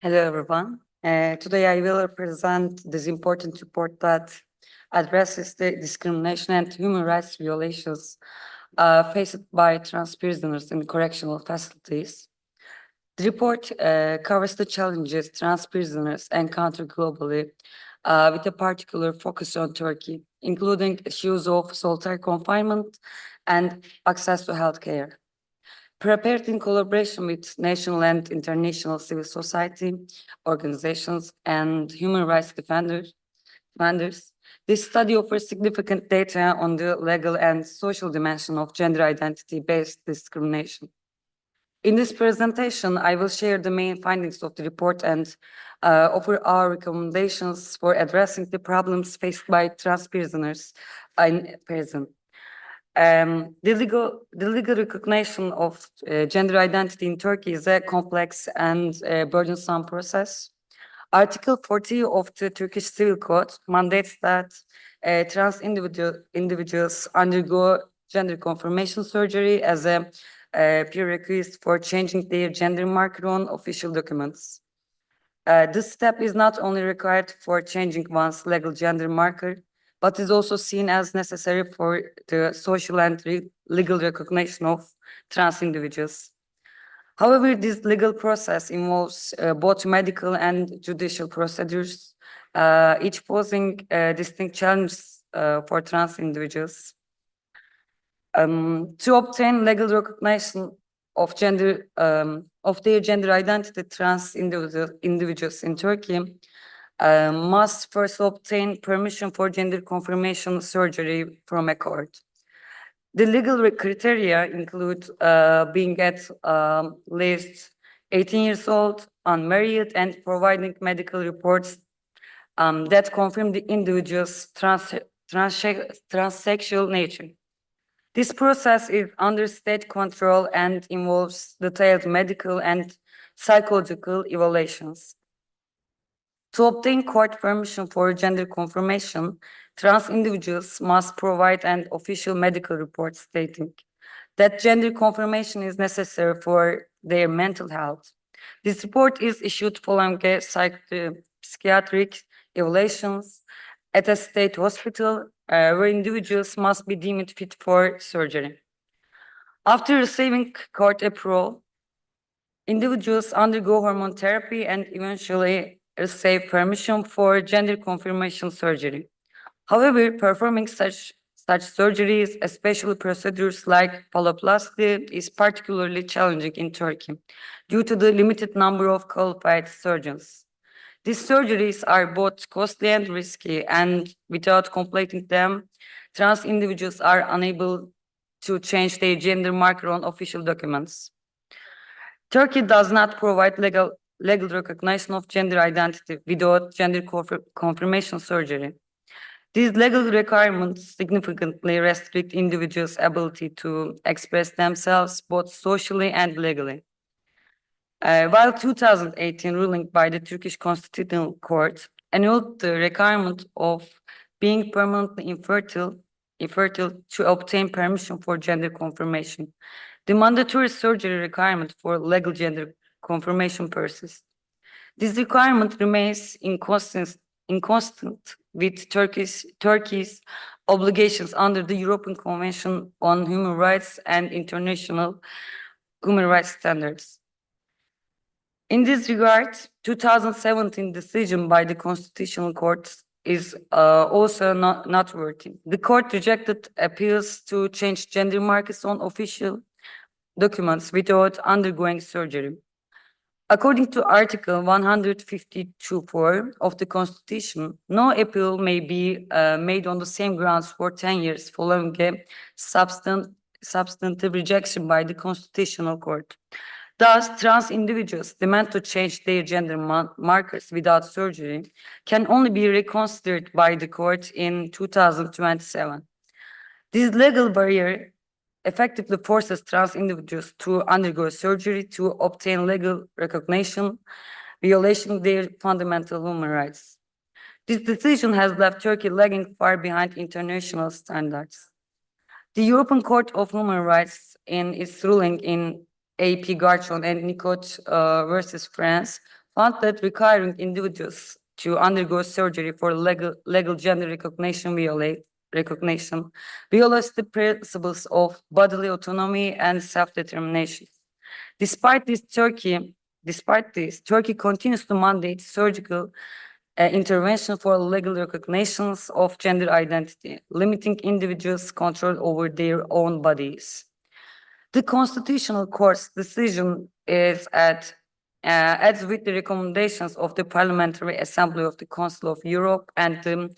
Hello, everyone. Today I will present this important report that addresses the discrimination and human rights violations faced by trans prisoners in correctional facilities. The report covers the challenges trans prisoners encounter globally, with a particular focus on Turkey, including issues of solitary confinement and access to healthcare. Prepared in collaboration with national and international civil society organizations and human rights defenders, this study offers significant data on the legal and social dimension of gender identity-based discrimination. In this presentation, I will share the main findings of the report and offer our recommendations for addressing the problems faced by trans prisoners in prison. The legal recognition of gender identity in Turkey is a complex and burdensome process. Article 40 of the Turkish Civil Code mandates that trans individuals undergo gender confirmation surgery as a prerequisite for changing their gender marker on official documents. This step is not only required for changing one's legal gender marker, but is also seen as necessary for the social and legal recognition of trans individuals. However, this legal process involves both medical and judicial procedures, each posing distinct challenges for trans individuals. To obtain legal recognition of their gender identity, trans individuals in Turkey must first obtain permission for gender confirmation surgery from a court. The legal criteria include being at least 18 years old, unmarried, and providing medical reports that confirm the individual's transsexual nature. This process is under state control and involves detailed medical and psychological evaluations. To obtain court permission for gender confirmation, trans individuals must provide an official medical report stating that gender confirmation is necessary for their mental health. This report is issued following a psychiatric evaluations at a state hospital where individuals must be deemed fit for surgery. After receiving court approval, individuals undergo hormone therapy and eventually receive permission for gender confirmation surgery. However, performing such surgeries, especially procedures like phalloplasty, is particularly challenging in Turkey due to the limited number of qualified surgeons. These surgeries are both costly and risky, and without completing them, trans individuals are unable to change their gender marker on official documents. Turkey does not provide legal recognition of gender identity without gender confirmation surgery. These legal requirements significantly restrict individuals' ability to express themselves both socially and legally. While 2018 ruling by the Turkish Constitutional Court annulled the requirement of being permanently infertile to obtain permission for gender confirmation, the mandatory surgery requirement for legal gender confirmation persists. This requirement remains inconsistent with Turkey's obligations under the European Convention on Human Rights and international human rights standards. In this regard, 2017 decision by the Constitutional Court is also noteworthy. The court rejected appeals to change gender markers on official documents without undergoing surgery. According to Article 152.4 of the Constitution, no appeal may be made on the same grounds for 10 years following a substantive rejection by the Constitutional Court. Thus, trans individuals demand to change their gender markers without surgery can only be reconsidered by the court in 2027. This legal barrier effectively forces trans individuals to undergo surgery to obtain legal recognition, violating their fundamental human rights. This decision has left Turkey lagging far behind international standards. The European Court of Human Rights, in its ruling in AP Garçon and Nicot versus France, that requiring individuals to undergo surgery for legal gender recognition violates the principles of bodily autonomy and self-determination. Despite this, Turkey continues to mandate surgical intervention for legal recognitions of gender identity, limiting individuals' control over their own bodies. The Constitutional Court's decision is adds with the recommendations of the Parliamentary Assembly of the Council of Europe and the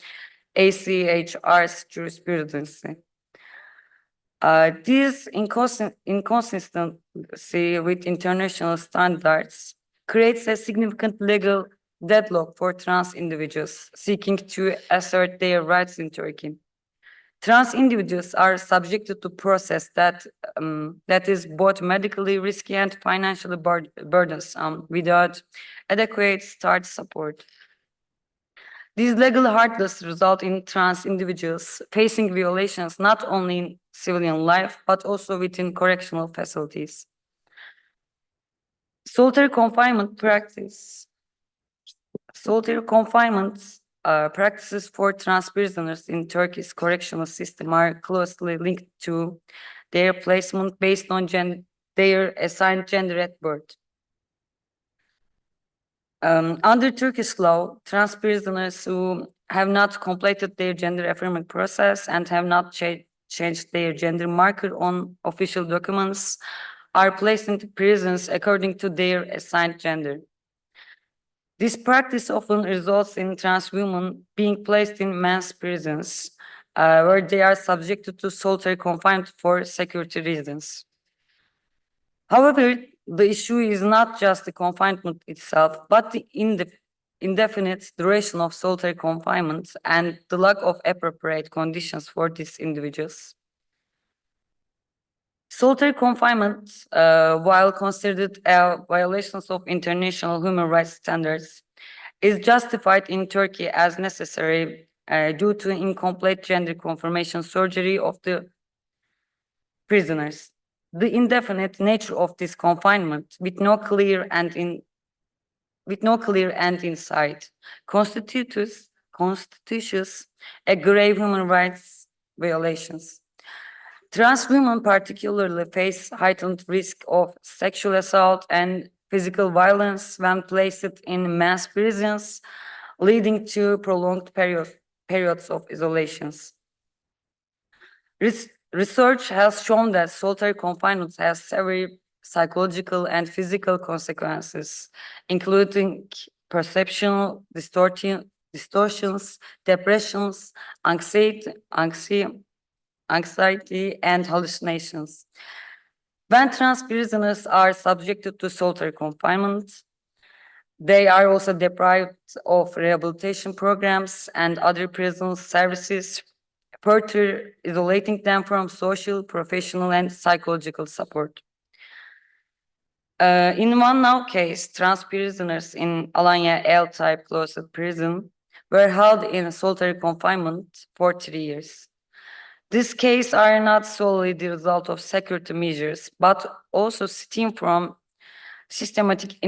ACHR's jurisprudence. This inconsistency with international standards creates a significant legal deadlock for trans individuals seeking to assert their rights in Turkey. Trans individuals are subjected to process that is both medically risky and financially burdensome without adequate start support. These legal hurdles result in trans individuals facing violations not only in civilian life but also within correctional facilities. Solitary confinement practices for trans prisoners in Turkey's correctional system are closely linked to their placement based on their assigned gender at birth. Under Turkish law, trans prisoners who have not completed their gender affirming process and have not changed their gender marker on official documents are placed into prisons according to their assigned gender. This practice often results in trans women being placed in men's prisons, where they are subjected to solitary confinement for security reasons. However, the issue is not just the confinement itself, but the indefinite duration of solitary confinement and the lack of appropriate conditions for these individuals. Solitary confinement, while considered a violation of international human rights standards, is justified in Turkey as necessary due to incomplete gender confirmation surgery of the prisoners. The indefinite nature of this confinement, with no clear end in sight, constitutes a grave human rights violations. Trans women particularly face heightened risk of sexual assault and physical violence when placed in mass prisons, leading to prolonged periods of isolations. Research has shown that solitary confinement has severe psychological and physical consequences, including perceptual distortions, depressions, anxiety, and hallucinations. When trans prisoners are subjected to solitary confinement, they are also deprived of rehabilitation programs and other prison services, further isolating them from social, professional, and psychological support. In one now case, trans prisoners in Alanya L-type closet prison were held in solitary confinement for 3 years. This case are not solely the result of security measures, but also stem from systematic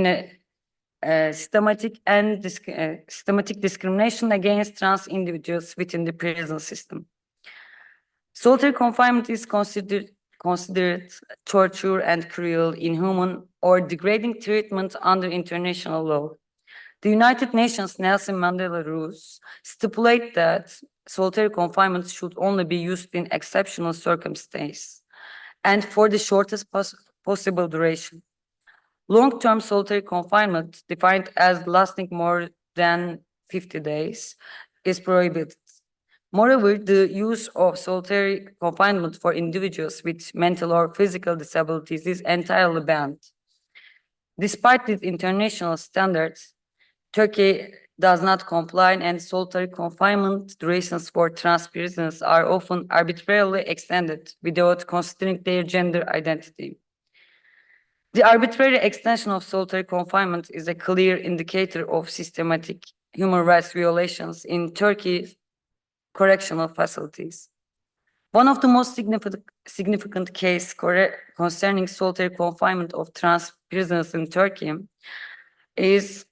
discrimination against trans individuals within the prison system. Solitary confinement is considered torture and cruel, inhuman, or degrading treatment under international law. The United Nations Nelson Mandela rules stipulate that solitary confinement should only be used in exceptional circumstances and for the shortest possible duration. Long-term solitary confinement, defined as lasting more than 50 days, is prohibited. Moreover, the use of solitary confinement for individuals with mental or physical disabilities is entirely banned. Despite these international standards, Turkey does not comply, and solitary confinement durations for trans prisoners are often arbitrarily extended without considering their gender identity. The arbitrary extension of solitary confinement is a clear indicator of systematic human rights violations in Turkey's correctional facilities. One of the most significant cases concerning solitary confinement of trans prisoners in Turkey is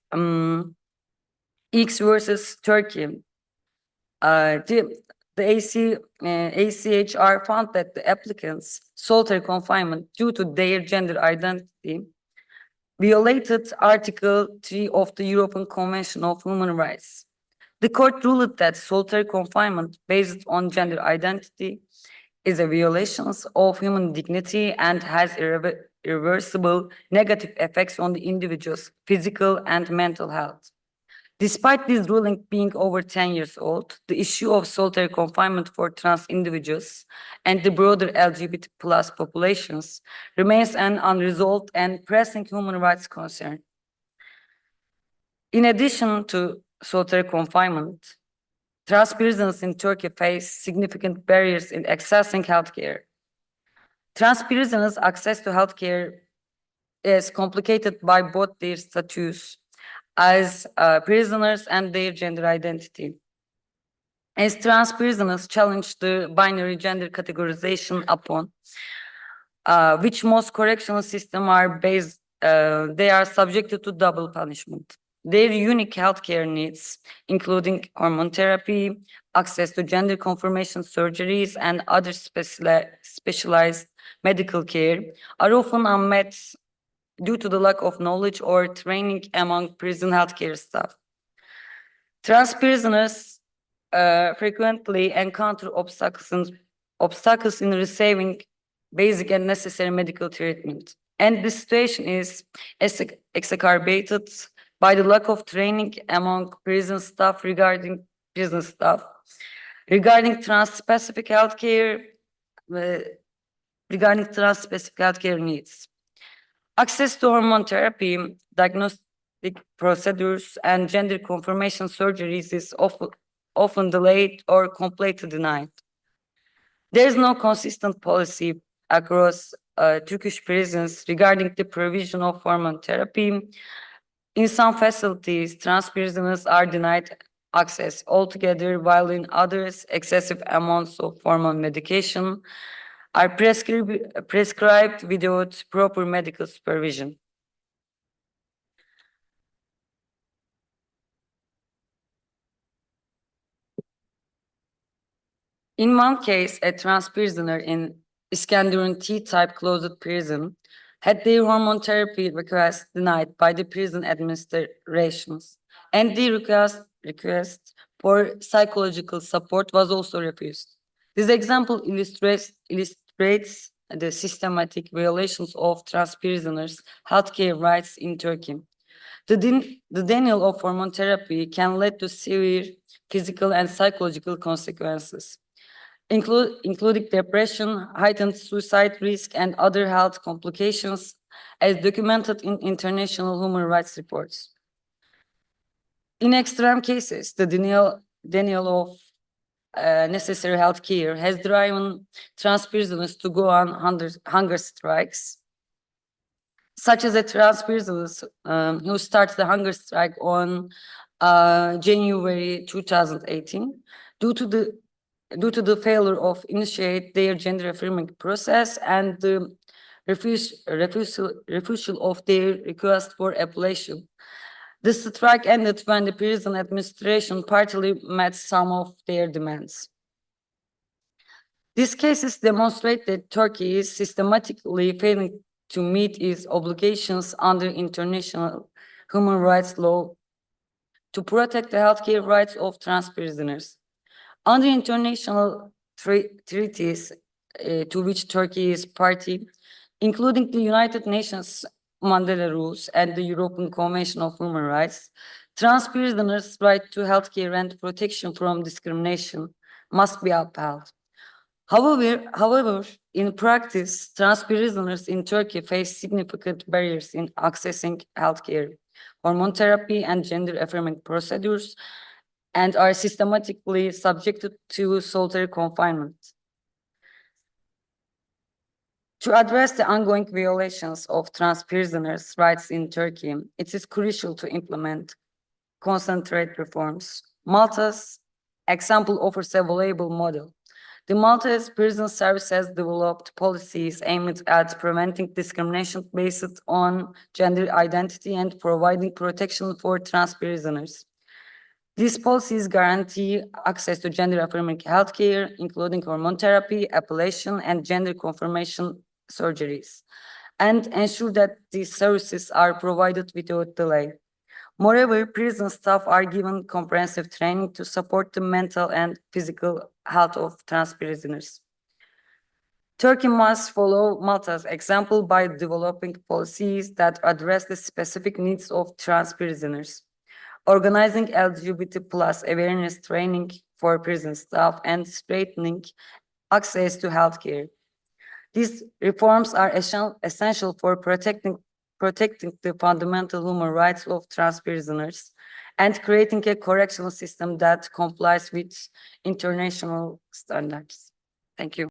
X versus Turkey. The ACHR found that the applicants' solitary confinement due to their gender identity violated Article 3 of the European Convention of Human Rights. The court ruled that solitary confinement based on gender identity is a violation of human dignity and has irreversible negative effects on the individual's physical and mental health. Despite this ruling being over 10 years old, the issue of solitary confinement for trans individuals and the broader LGBT plus populations remains an unresolved and pressing human rights concern. In addition to solitary confinement, trans prisoners in Turkey face significant barriers in accessing healthcare. Trans prisoners' access to healthcare is complicated by both their status as prisoners and their gender identity. As trans prisoners challenge the binary gender categorization upon which most correctional systems are based, they are subjected to double punishment. Their unique healthcare needs, including hormone therapy, access to gender confirmation surgeries, and other specialized medical care, are often unmet due to the lack of knowledge or training among prison healthcare staff. Trans prisoners frequently encounter obstacles in receiving basic and necessary medical treatment. And this situation is exacerbated by the lack of training among prison staff regarding trans-specific healthcare needs. Access to hormone therapy, diagnostic procedures, and gender confirmation surgeries is often delayed or completely denied. There is no consistent policy across Turkish prisons regarding the provision of hormone therapy. In some facilities, trans prisoners are denied access altogether, while in others, excessive amounts of hormone medication are prescribed without proper medical supervision. In one case, a trans prisoner in Iskenderun T-type closed prison had their hormone therapy request denied by the prison administrations, and the request for psychological support was also refused. This example illustrates the systematic violations of trans prisoners' healthcare rights in Turkey. The denial of hormone therapy can lead to severe physical and psychological consequences, including depression, heightened suicide risk, and other health complications, as documented in international human rights reports. In extreme cases, the denial of necessary health care has driven trans prisoners to go on hunger strikes, such as a trans prisoner who started the hunger strike on January 2018 due to the failure of initiate their gender affirming process and the refusal of their request for appellation. The strike ended when the prison administration partly met some of their demands. These cases demonstrate that Turkey is systematically failing to meet its obligations under international human rights law to protect the healthcare rights of trans prisoners. Under international treaties to which Turkey is party, including the United Nations Mandela Rules and the European Convention of Human Rights, trans prisoners' right to healthcare and protection from discrimination must be upheld. However, in practice, trans prisoners in Turkey face significant barriers in accessing healthcare, hormone therapy, and gender-affirming procedures, and are systematically subjected to solitary confinement. To address the ongoing violations of trans prisoners' rights in Turkey, it is crucial to implement concentrate reforms. Malta's example offers a valuable model. The Maltese Prison Service has developed policies aimed at preventing discrimination based on gender identity and providing protection for trans prisoners. These policies guarantee access to gender-affirming healthcare, including hormone therapy, ablation, and gender confirmation surgeries, and ensure that these services are provided without delay. Moreover, prison staff are given comprehensive training to support the mental and physical health of trans prisoners. Turkey must follow Malta's example by developing policies that address the specific needs of trans prisoners, organizing LGBT plus awareness training for prison staff, and strengthening access to healthcare. These reforms are essential for protecting the fundamental human rights of trans prisoners and creating a correctional system that complies with international standards. Thank you.